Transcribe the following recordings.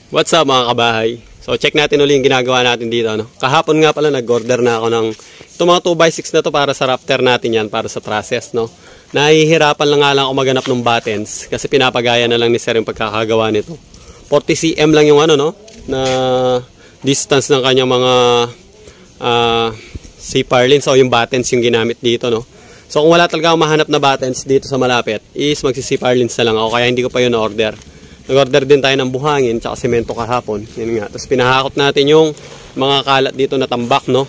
What's up mga kabahay? So check natin ulit yung ginagawa natin dito. No? Kahapon nga pala nag-order na ako ng itong mga 2x6 na to para sa Raptor natin yan, para sa trusses. No? Nahihirapan lang nga lang ako maganap ng buttons kasi pinapagaya na lang ni Sir yung pagkakagawa nito. 40 cm lang yung ano, no? Na distance ng kanyang mga C-purlins o yung buttons yung ginamit dito. No? So kung wala talaga akong mahanap na buttons dito sa malapit, is magsi-C-purlins na lang ako kaya hindi ko pa yun na-order. Nag-order din tayo ng buhangin tsaka semento kahapon. Yun nga. Tapos pinahakot natin yung mga kalat dito na tambak, no?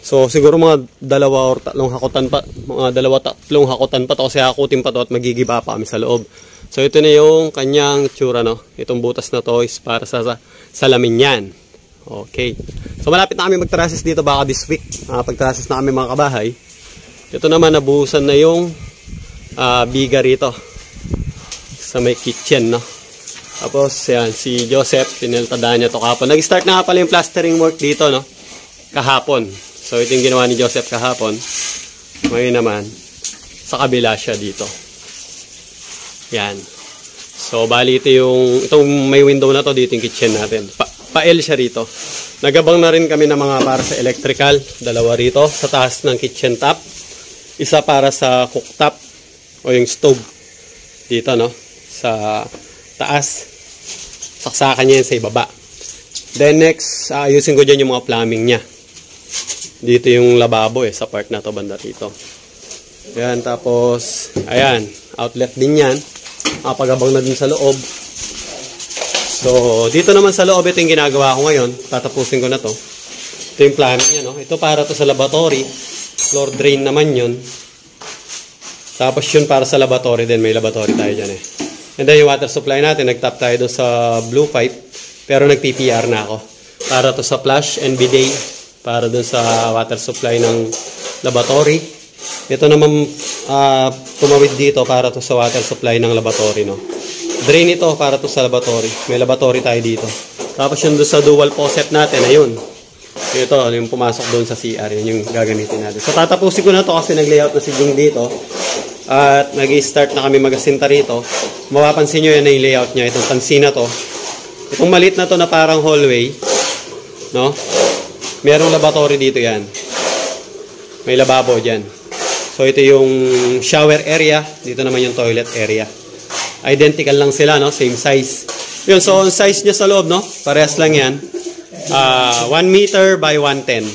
So siguro mga dalawa or tatlong hakutan pa. Mga tatlong hakutan pa to kasi hakutin pa to at magigiba pa kami sa loob. So ito na yung kanyang tsura, no? Itong butas na to is para sa salamin yan. Okay. So malapit na kami mag-trusses dito baka this week. Pag-trusses na kami mga kabahay. Ito naman nabuhusan na yung biga rito. Sa may kitchen, no? Tapos, yan, si Joseph, piniltadaan niya ito kahapon. Nag-start na nga pala yung plastering work dito, no? Kahapon. So, ito yung ginawa ni Joseph kahapon. Ngayon naman, sa kabila siya dito. Yan. So, bali ito yung, itong may window na to dito yung kitchen natin. Pa-L siya rito. Nagabang na rin kami ng mga para sa electrical. Dalawa rito, sa taas ng kitchen top. Isa para sa cooktop o yung stove. Dito, no? Sa taas, saksakan niya yan sa ibaba. Then next, ayusin ko dyan yung mga plumbing niya. Dito yung lababo sa part na to banda dito. Ayan, tapos ayan, outlet din yan. Pagabang na din sa loob. So dito naman sa loob, ito yung ginagawa ko ngayon. Tatapusin ko na to. Ito yung plumbing niya, no? Ito para to sa laboratory. Floor drain naman yun. Tapos yun para sa laboratory din. May laboratory tayo dyan And then yung water supply natin, nag-tap tayo doon sa blue pipe. Pero nag-PPR na ako. Para to sa flush and bidet. Para doon sa water supply ng laboratory. Ito naman tumawid dito para to sa water supply ng laboratory. No? Drain ito para to sa laboratory. May laboratory tayo dito. Tapos yung doon sa dual faucet natin, ayun. Ito, yung pumasok doon sa CR. Yun yung gagamitin natin. So tatapusin ko na to kasi nag-layout na si Jing dito. At nag-start na kami mag-asinta rito. Mapapansin nyo yan na yung layout niya. Itong pansina to. Itong maliit na to na parang hallway. No? Merong laboratory dito yan. May lababo dyan. So ito yung shower area. Dito naman yung toilet area. Identical lang sila, no? Same size. Yun, so ang size niya sa loob, no? Parehas lang yan. 1 meter by 110.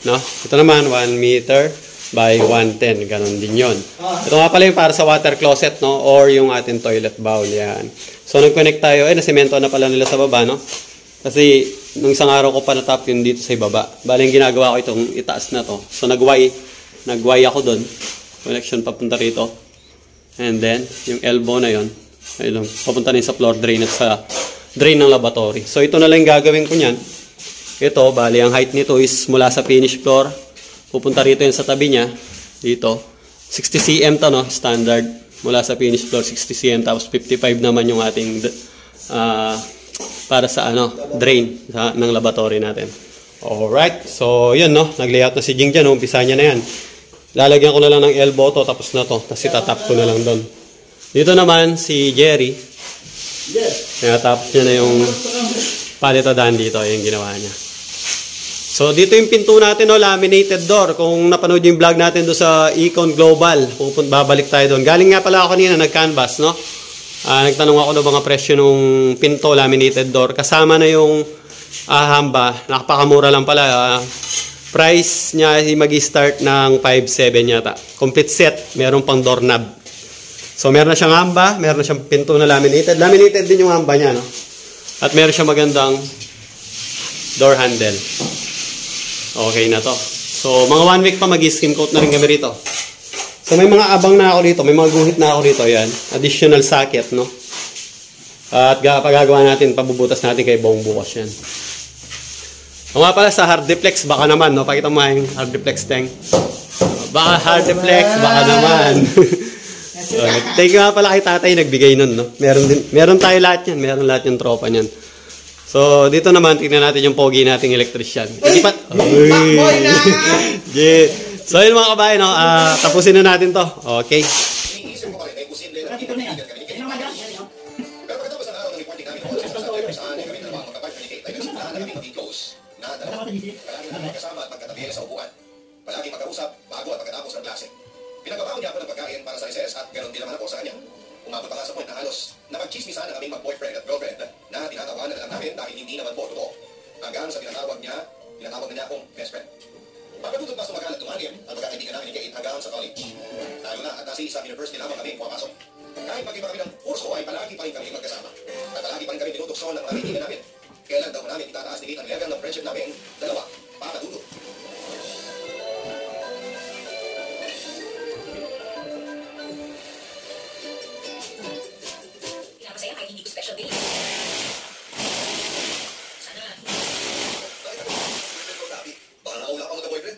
No? Ito naman, 1 meter by 110. Ganon din yun. Ito nga pala yung para sa water closet, no? Or yung ating toilet bowl. Yan. So, nag-connect tayo. Nasemento na pala nila sa baba, no? Kasi, nung isang araw ko pa natap yun dito sa baba. Bali, yung ginagawa ko itong itaas na to. So, nag-Y ako dun. Connection papunta rito. And then, yung elbow na yun. Ayun, papunta rin sa floor drain at sa drain ng laboratory. So, ito na lang gagawin ko niyan. Ito, bali, ang height nito is mula sa finish floor. Pupunta rito yun sa tabi niya. Dito. 60 cm to, no? Standard. Mula sa finish floor, 60 cm. Tapos 55 naman yung ating para sa drain ng laboratory natin. Alright. So, yun, no? Nag-layout na si Jing dyan. Umpisa niya na yan. Lalagyan ko na lang ng elbow to. Tapos na to. Tapos itatap ko na lang doon. Dito naman, si Jerry. Kaya tapos niya na yung palitadaan dito. Yung ginawa niya. So, dito yung pinto natin, no, laminated door. Kung napanood yung vlog natin doon sa Econ Global, babalik tayo doon. Galing nga pala ako kanina, nag-canvas, no? Nagtanong ako ng mga presyo nung pinto, laminated door. Kasama na yung hamba. Nakapakamura lang pala. Price niya mag-start ng 5.7 yata. Complete set, meron pang doorknob. So, meron na siyang hamba, meron na siyang pinto na laminated. Laminated din yung hamba niya, no? At meron siyang magandang door handle. Okay na to. So, mga 1 week pa mag-skim coat na rin kami rito. So, may mga abang na ako rito. May mga guhit na ako rito. Yan. Additional socket, no? At pagagawa natin, pabubutas natin kay Bong bukas yan. O nga pala, sa Hardiplex, baka naman, no? Pakita mo yung Hardiplex tank. Baka Hardiplex, baka naman. So, thank you nga pala kay tatay, nagbigay nun, no? Meron tayo lahat yan. Meron lahat yung tropa niyan. So, dito naman, tignan natin yung pogi nating electrician. Hindi pa... So, yun mga kabayan, no? Tapusin na natin to. Okay. Pero pagkatapos ng araw ng reporting namin, Rose na dalawa. Palagi na magkasama at magkatabi sa upuan. Palagi magkausap bago at pagkatapos ng klase. Pinagbabaon niya ako ng pagkain para sa recess at ganoon din naman ako sa kanya. Umabot pa nga sa point na halos napagchismisan na kaming mag-boyfriend at girlfriend na tinatawanan na lang namin dahil hindi naman po totoo. Hanggang sa tinatawag na niya akong best friend. Pagkatutot pa sumagal at tumalim ang magkakaibigan namin ni Kate hanggang sa college. Lalo na at nasa isang university lamang kami pumapasok. Kahit mag-iba kami ng kurso ay palagi pa rin kami magkasama. At palagi pa rin kami tinutukso ng mga kaibigan namin. Kailan daw namin itataas ni Kate ang level ng friendship namin dalawa para dudo. Pinapasaya kahit hindi ko special day. Sana baka nakaula pa magka-boyfriend.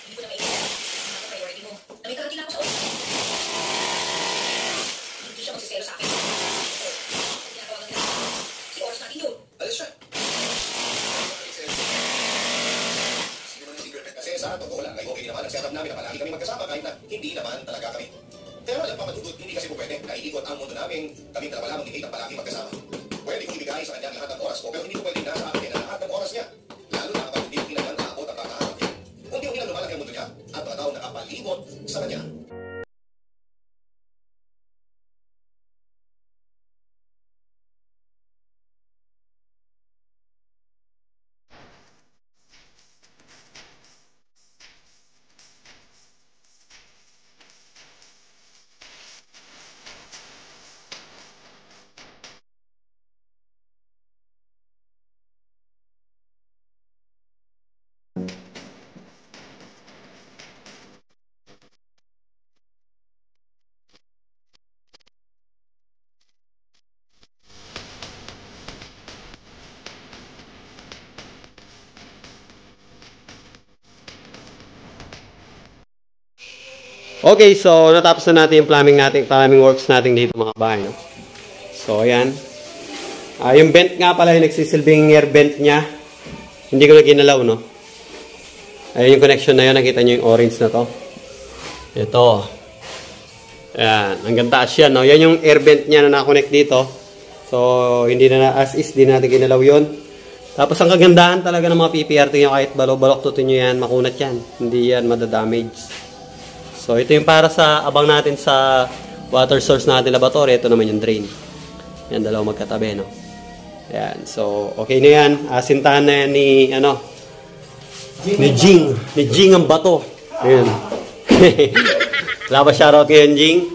hindi ko na maiintindihan. Ano ang priority mo? Na may karating ako sa oras. Hindi siya magsiselo sa akin. Ginagawa nila. Si oras natin yun. Alis siya. Kasi sa totoo lang ay okay naman ang setup namin na palagi kami magkasama kahit na hindi naman talaga kami. Pero alam pa matutut, hindi kasi po pwede. Naiikot ang mundo namin, kaming dalawa lamang ni Kate ang palagi magkasama. Pwede kong ibigay sa kanya lahat ng oras ko, pero hindi ko pwede nasa akin na lahat ng oras niya. Lalo na kapag hindi ko kailangan naabot ang pagkaharap niya. Unti-unti lang lumalaki ang mundo niya at mga taong nakapalibot sa kanya. Okay, so natapos na natin yung plumbing works natin dito mga bahay, no? So, ayan. Yung vent nga pala, yung nagsisilbing air vent niya, hindi ko na ginalaw, no? Ayun yung connection na yun, nakita nyo yung orange na to. Ito. Ayan, hanggang taas yan, no? Yan yung air vent niya na nakakonect dito. So, hindi na as is, hindi natin ginalaw yun. Tapos, ang kagandahan talaga ng mga PPRT nyo, kahit balok-balok tutin nyo yan, makunat yan. Hindi yan madadamage. So, ito yung para sa abang natin sa water source natin laboratory. Ito naman yung drain. Yan, dalawang magkatabi, no? Yan. So, okay na yan. Asintahan na yan ni, ni Jing. Ni Jing ang bato. Ayan. Wala ba shoutout ngayon, Jing?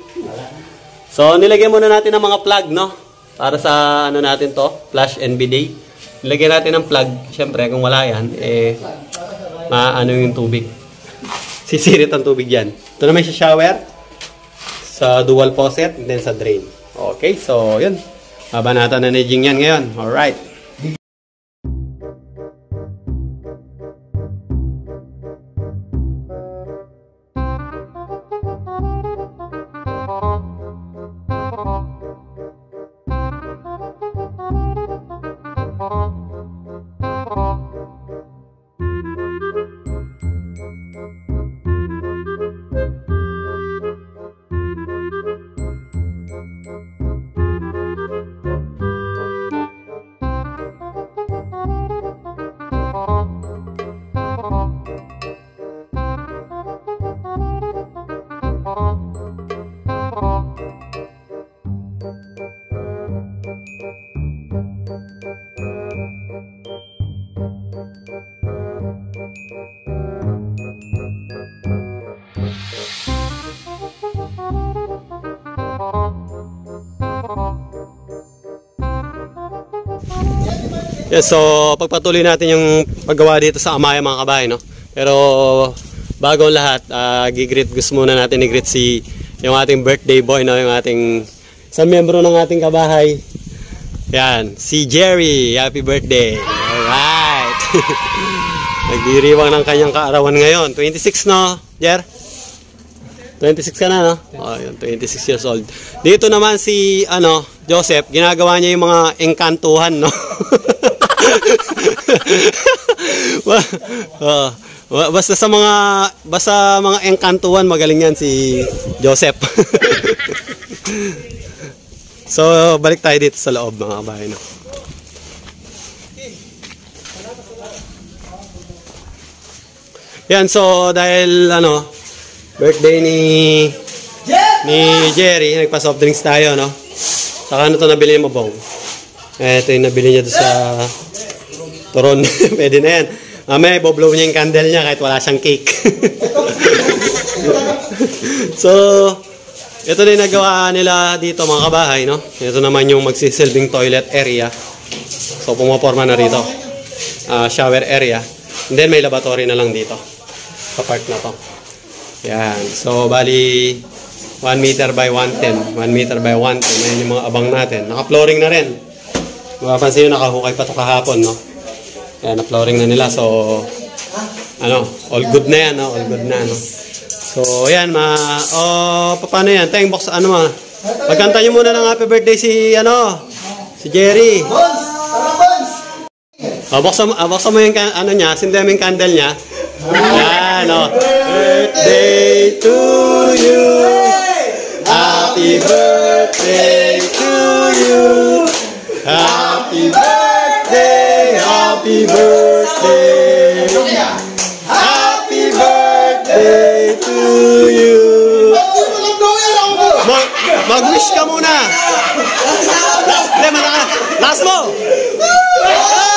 So, nilagyan muna natin ng mga plug, no? Para sa, natin to, flash NBD. Nilagyan natin ng plug. Siyempre, kung wala yan, maano yung tubig. Sisirit ang tubig yan. Ito naman sa shower, sa dual faucet, and then sa drain. Okay, so yun. Babanatan na ni Jing yan ngayon. Alright. Yes, so pagpatuloy natin yung paggawa dito sa Amaya mga kabahay, no? Pero bago ang lahat, gusto muna natin i-greet yung ating birthday boy, no? Yung ating isang membro ng ating kabahay. Yan, si Jerry. Happy birthday. Alright. Nagdiriwang ng kanyang kaarawan ngayon. 26, no, Jer? 26 ka na, no? Oh, yun, 26 years old. Dito naman si, Joseph, ginagawa niya yung mga engkantuhan, no? Basta mga engkantuhan, magaling yan si Joseph. So, balik tayo dito sa loob, mga kabahay, no? Yan, so dahil birthday ni Jerry, nagpa-soft drinks tayo, no? Saka ano to nabili mo, Bong? Ito yung nabili niya doon sa Turon. Pwede na yan. Mamaya, iboblow niya yung candle niya kahit wala siyang cake. So, ito na yung nagawa nila dito mga kabahay, no? Ito naman yung magsisilbing toilet area. So, pumaporma na rito. Shower area. And then, may lavatory na lang dito. Sa part na to. Yan. So, bali, 1 meter by 110. 1 meter by 110. Ayan yung mga abang natin. Naka-flooring na rin. Mapapansin nyo, nakahukay pa ito kahapon, no? Yan, na-flooring na nila. So, all good na yan, no? All good na, no? So, ayan, paano yan? Teng, box, magkanta nyo muna ng happy birthday si Jerry. Buksan mo yung, niya, sindihan mo yung candle niya. Ayan, birthday to you. Happy birthday to you. Happy birthday, happy birthday. Happy birthday to you. Mag-wish ka muna. Hindi, last mo. Hey!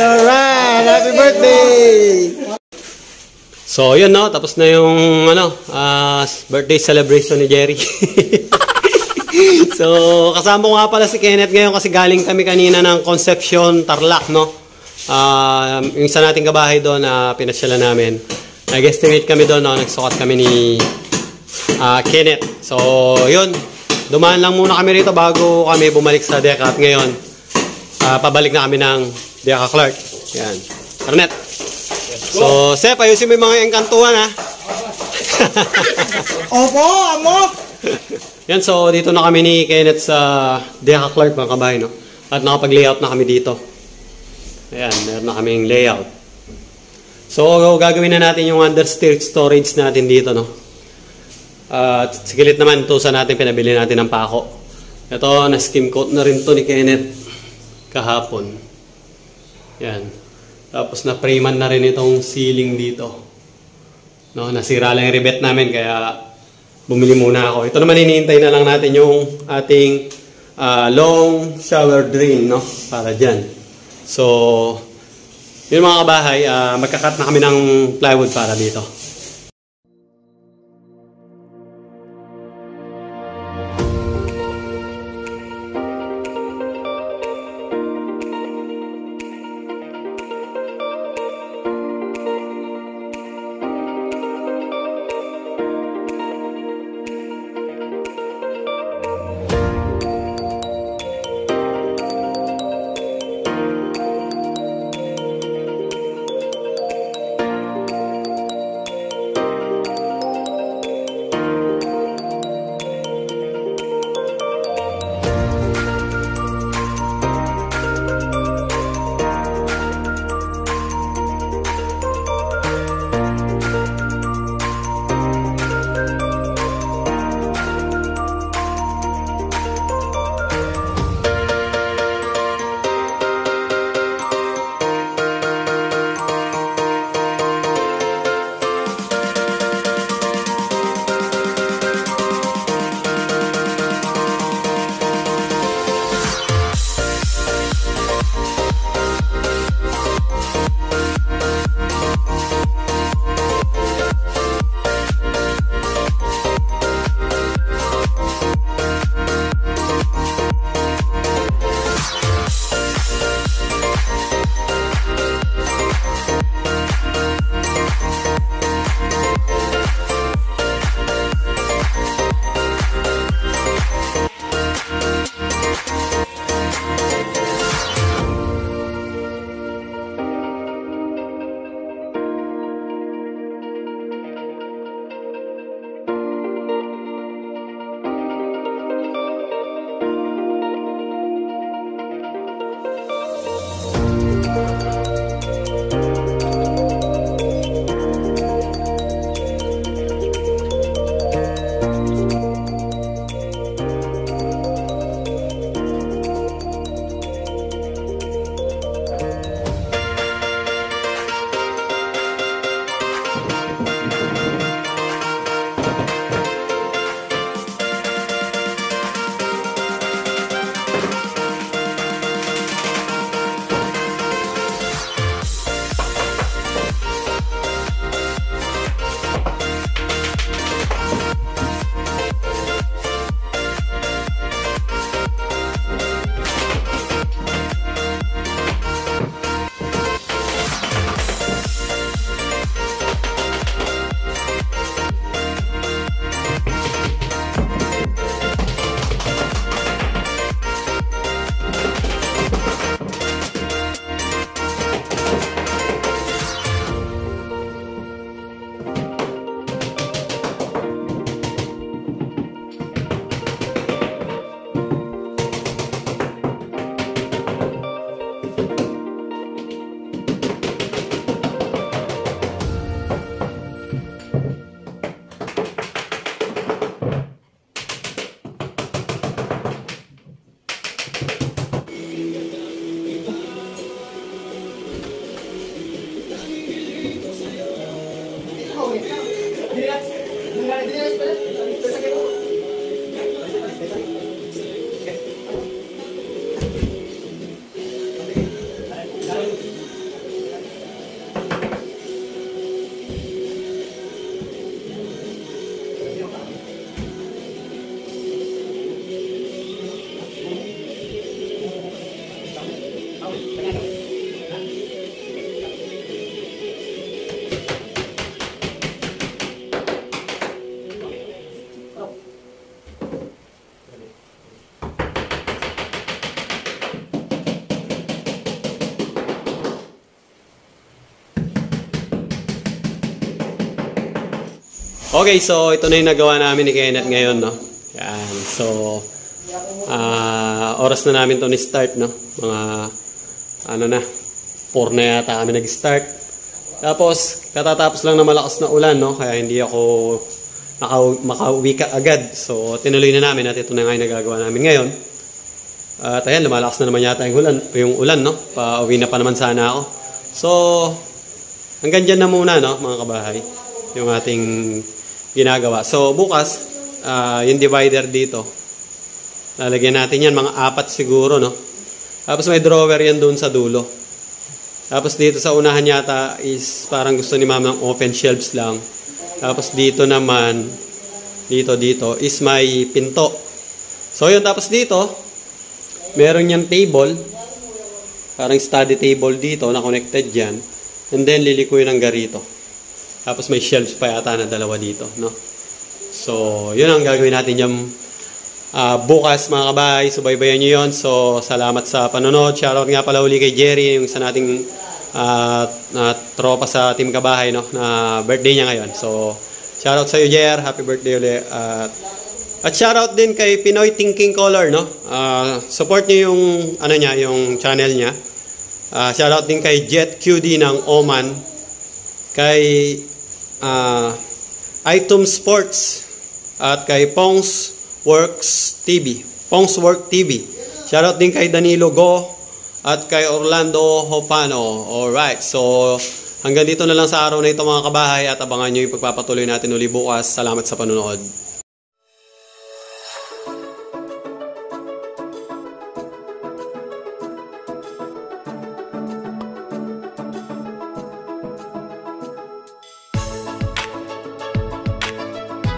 Alright, happy birthday. So, yun, no? Tapos na yung, birthday celebration ni Jerry. So, kasama ko nga pala si Kenneth ngayon kasi galing kami kanina ng Concepcion, Tarlac, no? Yung isa nating kabahay doon na pinasyalan namin. Nag-estimate kami doon, no? Nagsukat kami ni Kenneth. So, yun. Dumaan lang muna kami rito bago kami bumalik sa Deca. At ngayon, pabalik na kami ng Deca Clark. Yan. Arnett. So, Sep, ayusin mo yung mga engkantuhan, ha? Opo, amo! Yan, so dito na kami ni Kenneth sa Deca Clark, mga kabahay, no? At nakapag-layout na kami dito. Ayan, meron na kaming layout. So, gagawin na natin yung understair storage natin dito, no? At sigilit naman ito sa natin, pinabili natin ng pako. Ito, na-skim coat na rin to ni Kenneth kahapon. Yan. Tapos na-framean na rin itong ceiling dito. No, nasira lang yung rivet namin, kaya bumili muna ako. Ito naman, hinihintay na lang natin yung ating long shower drain, no? Para dyan. So, yun mga kabahay, magkakat na kami ng plywood para dito. Okay, so ito na yung nagawa namin ni Kenneth ngayon, no? Yan. So, oras na namin to ni start, no? Mga, 4 na yata kami nag-start. Tapos, katatapos lang na malakas na ulan, no? Kaya hindi ako makauwi ka agad. So, tinuloy na namin at ito na nga yung nagagawa namin ngayon. At ayan, lumalakas na naman yata yung ulan, no? Pauwi na pa naman sana ako. So, hanggang dyan na muna, no, mga kabahay, yung ating ginagawa. So, bukas, yung divider dito, lalagyan natin yan, mga 4 siguro, no? Tapos may drawer yan doon sa dulo. Tapos dito sa unahan yata is parang gusto ni mama ng open shelves lang. Tapos dito naman, dito is may pinto. So, yun, tapos dito, meron yung table, parang study table dito na connected dyan, and then lilikoy ng garito. Tapos may shelves pa yata na 2 dito, no? So, yun ang gagawin natin yung bukas, mga kabahay. Subaybayan nyo yun. So, salamat sa panonood. Shoutout nga pala uli kay Jerry, yung isa nating tropa sa Team Kabahay, no? Na birthday niya ngayon. So, shoutout sa iyo, Jer. Happy birthday ulit. At shoutout din kay Pinoy Thinking Color, no? Support niyo yung yung channel niya. Shoutout din kay Jet QD ng Oman, kay Item Sports at kay Pongs Works TV. Pongs Work TV. Shoutout din kay Danilo Go at kay Orlando Hopano. Alright, so hanggang dito na lang sa araw na ito, mga kabahay, at abangan nyo yung pagpapatuloy natin uli bukas. Salamat sa panonood.